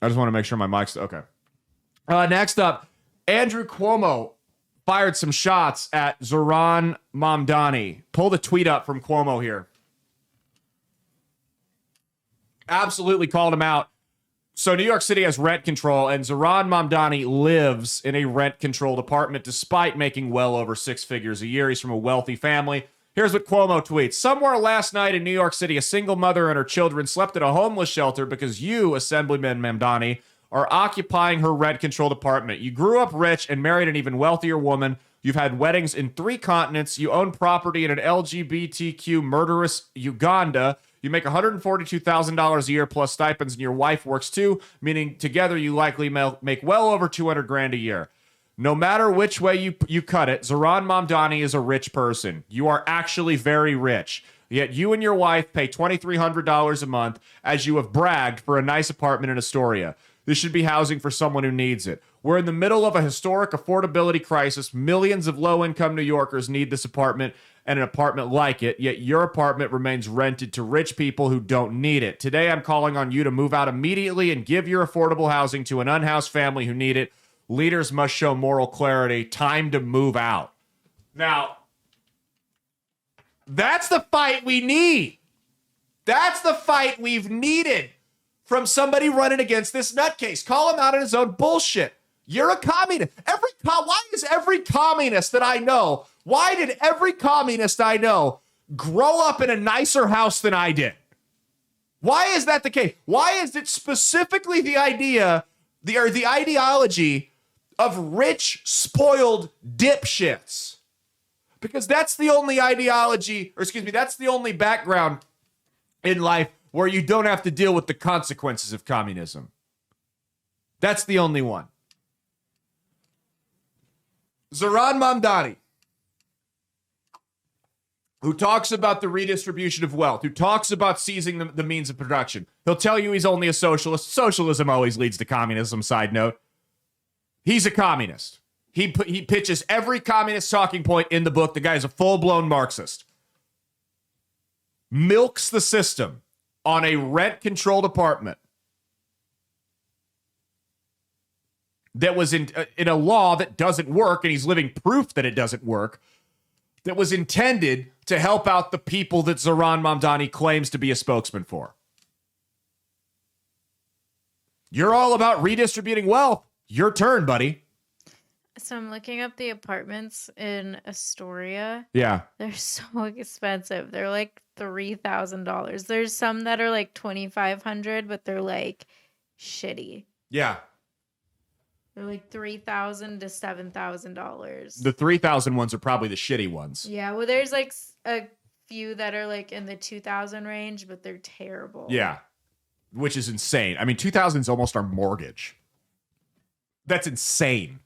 I just want to make sure my mic's okay. Next up, Andrew Cuomo fired some shots at Zoran Mamdani. Pull the tweet up from Cuomo here. Absolutely called him out. So New York City has rent control, and Zoran Mamdani lives in a rent-controlled apartment despite making well over 6 figures a year. He's from a wealthy family. Here's what Cuomo tweets. Somewhere last night in New York City, a single mother and her children slept at a homeless shelter because you, Assemblyman Mamdani, are occupying her rent-controlled apartment. You grew up rich and married an even wealthier woman. You've had weddings in 3 continents. You own property in an LGBTQ murderous Uganda. You make $142,000 a year plus stipends, and your wife works too, meaning together you likely make well over $200,000 a year. No matter which way you cut it, Zoran Mamdani is a rich person. You are actually very rich. Yet you and your wife pay $2,300 a month as you have bragged for a nice apartment in Astoria. This should be housing for someone who needs it. We're in the middle of a historic affordability crisis. Millions of low-income New Yorkers need this apartment and an apartment like it, yet your apartment remains rented to rich people who don't need it. Today, I'm calling on you to move out immediately and give your affordable housing to an unhoused family who need it. Leaders must show moral clarity. Time to move out. Now, that's the fight we need. That's the fight we've needed from somebody running against this nutcase. Call him out on his own bullshit. You're a communist. Why is every communist that I know, why did every communist I know grow up in a nicer house than I did? Why is that the case? Why is it specifically the ideology of rich, spoiled dipshits? Because that's the only ideology, that's the only background in life where you don't have to deal with the consequences of communism. That's the only one. Zoran Mamdani, who talks about the redistribution of wealth, who talks about seizing the means of production. He'll tell you he's only a socialist. Socialism always leads to communism, side note. He's a communist. He pitches every communist talking point in the book. The guy's a full-blown Marxist. Milks the system on a rent-controlled apartment that was in a law that doesn't work, and he's living proof that it doesn't work, that was intended to help out the people that Zoran Mamdani claims to be a spokesman for. You're all about redistributing wealth. Your turn, buddy. So I'm looking up the apartments in Astoria. Yeah. They're so expensive. They're like $3,000. There's some that are like $2,500, but they're like shitty. Yeah. They're like $3,000 to $7,000. The 3,000 ones are probably the shitty ones. Yeah, well, there's like a few that are like in the 2,000 range, but they're terrible. Yeah, which is insane. I mean, 2,000 is almost our mortgage. That's insane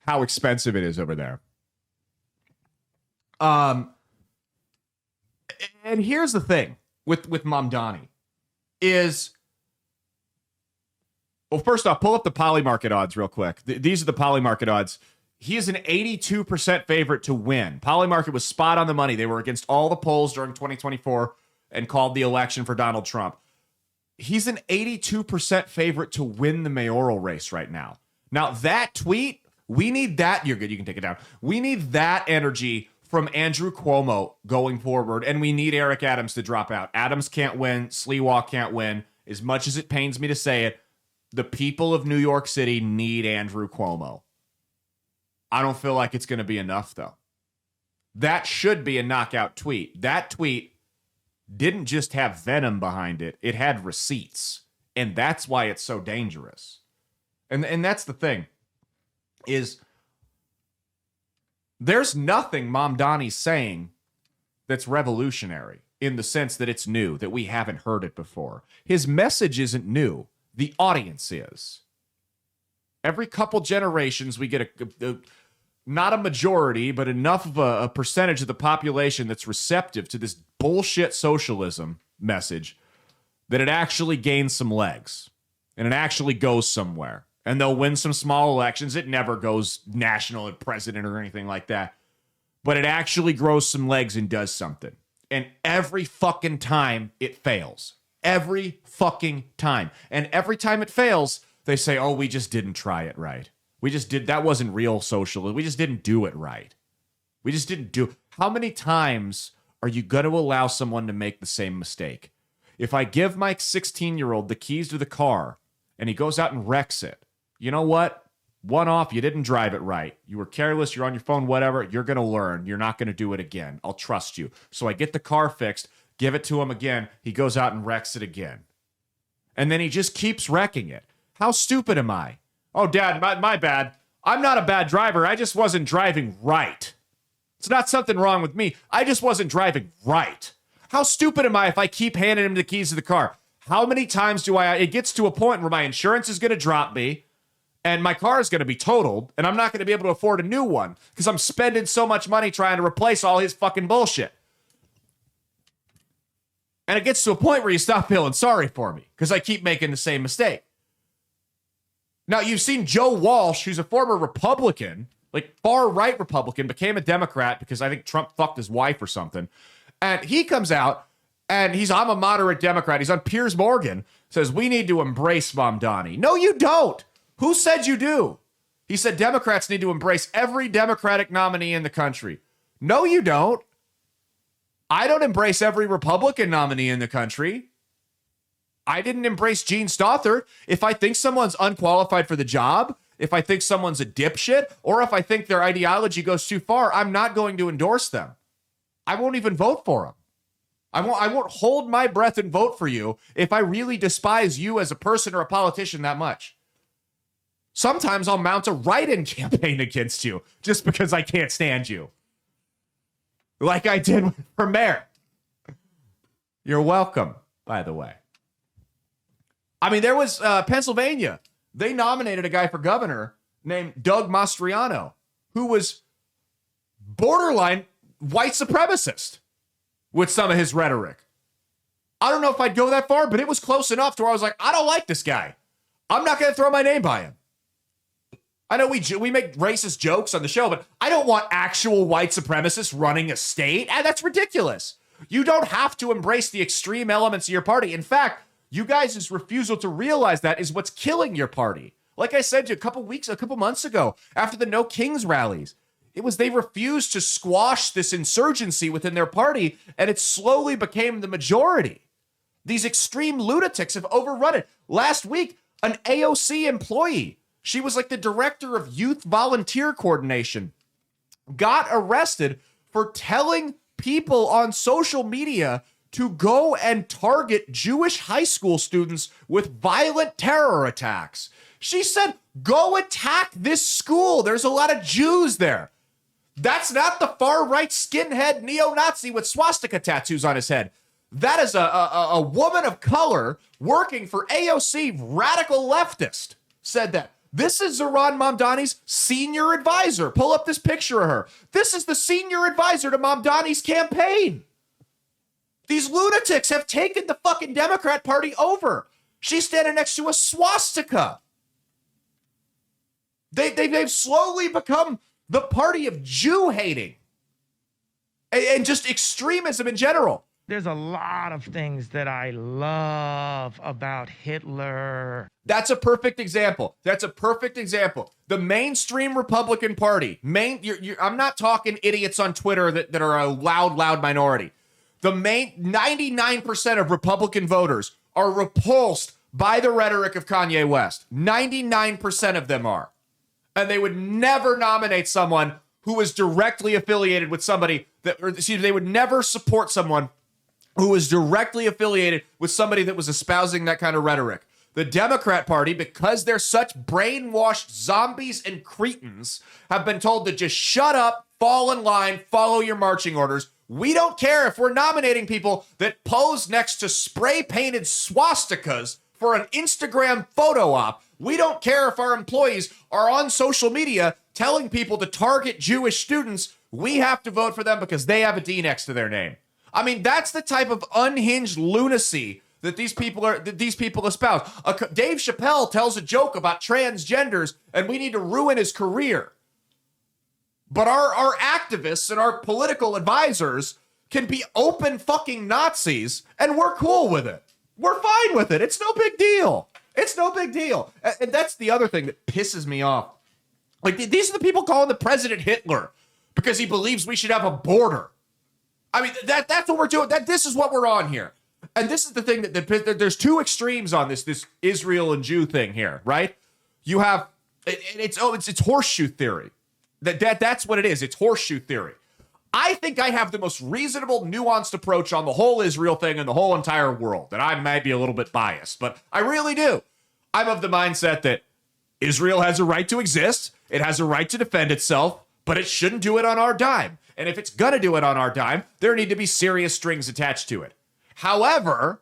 how expensive it is over there. And here's the thing with Mamdani is... Well, first off, pull up the Polymarket odds real quick. These are the Polymarket odds. He is an 82% favorite to win. Polymarket was spot on the money. They were against all the polls during 2024 and called the election for Donald Trump. He's an 82% favorite to win the mayoral race right now. Now, that tweet, we need that. You're good. You can take it down. We need that energy from Andrew Cuomo going forward, and we need Eric Adams to drop out. Adams can't win. Sliwa can't win. As much as it pains me to say it, the people of New York City need Andrew Cuomo. I don't feel like it's going to be enough, though. That should be a knockout tweet. That tweet didn't just have venom behind it. It had receipts. And that's why it's so dangerous. And that's the thing, is there's nothing Mamdani's saying that's revolutionary in the sense that it's new, that we haven't heard it before. His message isn't new. The audience is. Every couple generations, we get not a majority, but enough of a percentage of the population that's receptive to this bullshit socialism message that it actually gains some legs and it actually goes somewhere. And they'll win some small elections. It never goes national and president or anything like that. But it actually grows some legs and does something. And every fucking time it fails. Every fucking time. And every time it fails, they say, oh, we just didn't try it right. That wasn't real socialism. We just didn't do it right. We just didn't do. How many times are you going to allow someone to make the same mistake? If I give my 16-year-old the keys to the car and he goes out and wrecks it, you know what? One off, you didn't drive it right. You were careless, you're on your phone, whatever. You're going to learn. You're not going to do it again. I'll trust you. So I get the car fixed, give it to him again. He goes out and wrecks it again. And then he just keeps wrecking it. How stupid am I? Oh, Dad, my bad. I'm not a bad driver. I just wasn't driving right. It's not something wrong with me. I just wasn't driving right. How stupid am I if I keep handing him the keys to the car? How many times it gets to a point where my insurance is going to drop me and my car is going to be totaled and I'm not going to be able to afford a new one because I'm spending so much money trying to replace all his fucking bullshit. And it gets to a point where you stop feeling sorry for me because I keep making the same mistake. Now, you've seen Joe Walsh, who's a former Republican, like far-right Republican, became a Democrat because I think Trump fucked his wife or something. And he comes out and I'm a moderate Democrat. He's on Piers Morgan, says, we need to embrace Mamdani. No, you don't. Who said you do? He said Democrats need to embrace every Democratic nominee in the country. No, you don't. I don't embrace every Republican nominee in the country. I didn't embrace Gene Stothert. If I think someone's unqualified for the job, if I think someone's a dipshit, or if I think their ideology goes too far, I'm not going to endorse them. I won't even vote for them. I won't hold my breath and vote for you if I really despise you as a person or a politician that much. Sometimes I'll mount a write-in campaign against you just because I can't stand you. Like I did for mayor. You're welcome, by the way. I mean, there was Pennsylvania. They nominated a guy for governor named Doug Mastriano, who was borderline white supremacist with some of his rhetoric. I don't know if I'd go that far, but it was close enough to where I was like, I don't like this guy. I'm not going to throw my name by him. I know we make racist jokes on the show, but I don't want actual white supremacists running a state. And that's ridiculous. You don't have to embrace the extreme elements of your party. In fact, you guys' refusal to realize that is what's killing your party. Like I said to you a couple months ago, after the No Kings rallies, they refused to squash this insurgency within their party, and it slowly became the majority. These extreme lunatics have overrun it. Last week, an AOC employee, she was like the director of youth volunteer coordination, got arrested for telling people on social media to go and target Jewish high school students with violent terror attacks. She said, go attack this school. There's a lot of Jews there. That's not the far-right skinhead neo-Nazi with swastika tattoos on his head. That is a woman of color working for AOC, radical leftist, said that. This is Zohran Mamdani's senior advisor. Pull up this picture of her. This is the senior advisor to Mamdani's campaign. These lunatics have taken the fucking Democrat Party over. She's standing next to a swastika. They've slowly become the party of Jew hating and just extremism in general. There's a lot of things that I love about Hitler. That's a perfect example. The mainstream Republican Party, I'm not talking idiots on Twitter that are a loud minority. The main 99% of Republican voters are repulsed by the rhetoric of Kanye West. 99% of them are. And they would never nominate someone who is directly affiliated with somebody they would never support someone who was directly affiliated with somebody that was espousing that kind of rhetoric. The Democrat Party, because they're such brainwashed zombies and cretins, have been told to just shut up, fall in line, follow your marching orders. We don't care if we're nominating people that pose next to spray-painted swastikas for an Instagram photo op. We don't care if our employees are on social media telling people to target Jewish students. We have to vote for them because they have a D next to their name. I mean, that's the type of unhinged lunacy that these people espouse. Dave Chappelle tells a joke about transgenders, and we need to ruin his career. But our activists and our political advisors can be open fucking Nazis, and we're cool with it. We're fine with it. It's no big deal. It's no big deal. And that's the other thing that pisses me off. Like, these are the people calling the president Hitler because he believes we should have a border. I mean, that's what we're doing. This is what we're on here. And this is the thing that there's two extremes on this Israel and Jew thing here, right? You have, it's horseshoe theory. That's what it is. It's horseshoe theory. I think I have the most reasonable, nuanced approach on the whole Israel thing and the whole entire world. And I might be a little bit biased, but I really do. I'm of the mindset that Israel has a right to exist. It has a right to defend itself, but it shouldn't do it on our dime. And if it's going to do it on our dime, there need to be serious strings attached to it. However,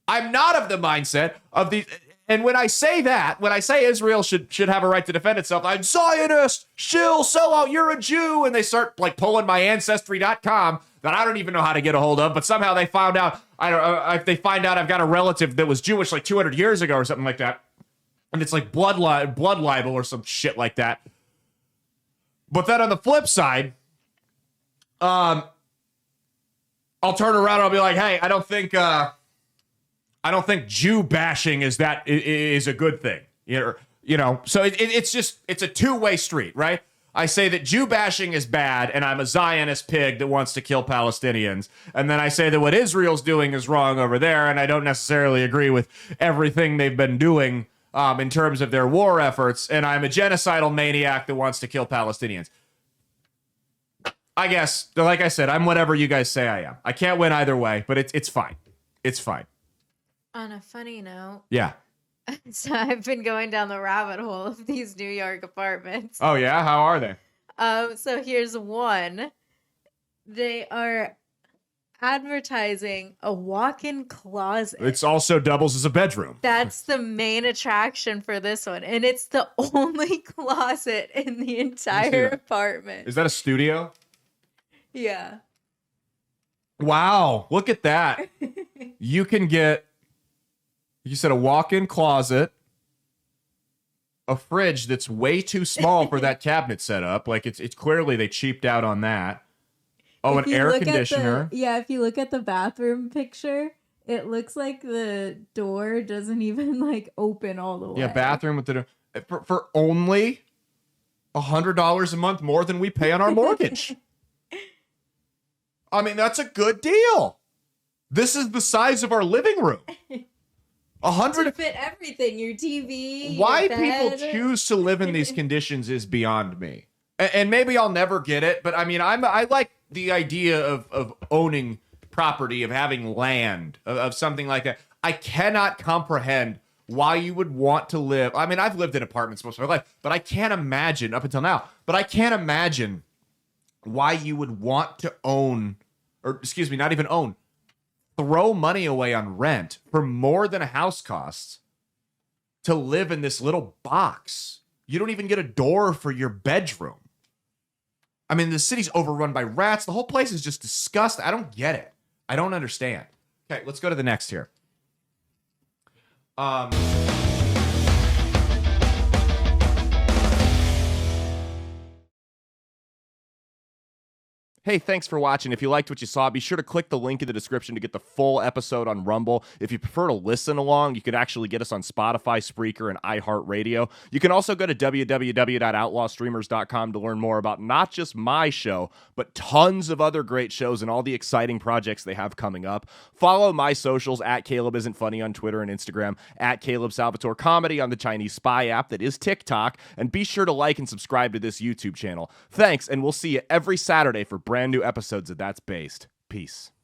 I'm not of the mindset of the... And when I say that, when I say Israel should have a right to defend itself, I'm Zionist, shill, sell out, you're a Jew. And they start like pulling my ancestry.com that I don't even know how to get a hold of. But somehow they found out, if they find out I've got a relative that was Jewish like 200 years ago or something like that. And it's like blood libel or some shit like that. But then on the flip side, I'll turn around and I'll be like, hey, I don't think Jew bashing is a good thing. You know, so it's a two-way street, right? I say that Jew bashing is bad, and I'm a Zionist pig that wants to kill Palestinians. And then I say that what Israel's doing is wrong over there, and I don't necessarily agree with everything they've been doing in terms of their war efforts, and I'm a genocidal maniac that wants to kill Palestinians. I guess, like I said, I'm whatever you guys say I am. I can't win either way, but it's fine. It's fine. On a funny note. Yeah. So I've been going down the rabbit hole of these New York apartments. Oh, yeah? How are they? So here's one. They are advertising a walk-in closet. It's also doubles as a bedroom. That's the main attraction for this one. And it's the only closet in the entire apartment. Is that a studio? Yeah. Wow. Look at that. You can get... You said a walk-in closet, a fridge that's way too small for that cabinet setup. Like it's clearly they cheaped out on that. Oh, an air conditioner. If you look at the bathroom picture, it looks like the door doesn't even like open all the way. Yeah, bathroom with the for only $100 a month more than we pay on our mortgage. I mean, that's a good deal. This is the size of our living room. 100 to fit everything, your TV. Why your bed. people choose to live in these conditions is beyond me. And maybe I'll never get it, but I mean, I like the idea of owning property, of having land, of something like that. I cannot comprehend why you would want to live. I mean, I've lived in apartments most of my life, but I can't imagine up until now. But I can't imagine why you would want to own, or excuse me, not even own. Throw money away on rent for more than a house costs to live in this little box. You don't even get a door for your bedroom. I mean, the city's overrun by rats. The whole place is just disgusting. I don't get it. I don't understand. Okay, let's go to the next here. Hey, thanks for watching. If you liked what you saw, be sure to click the link in the description to get the full episode on Rumble. If you prefer to listen along, you could actually get us on Spotify, Spreaker, and iHeartRadio. You can also go to www.outlawstreamers.com to learn more about not just my show, but tons of other great shows and all the exciting projects they have coming up. Follow my socials at Caleb Isn't Funny on Twitter and Instagram, at Caleb Salvatore Comedy on the Chinese Spy app that is TikTok, and be sure to like and subscribe to this YouTube channel. Thanks, and we'll see you every Saturday for brand new episodes of That's Based. Peace.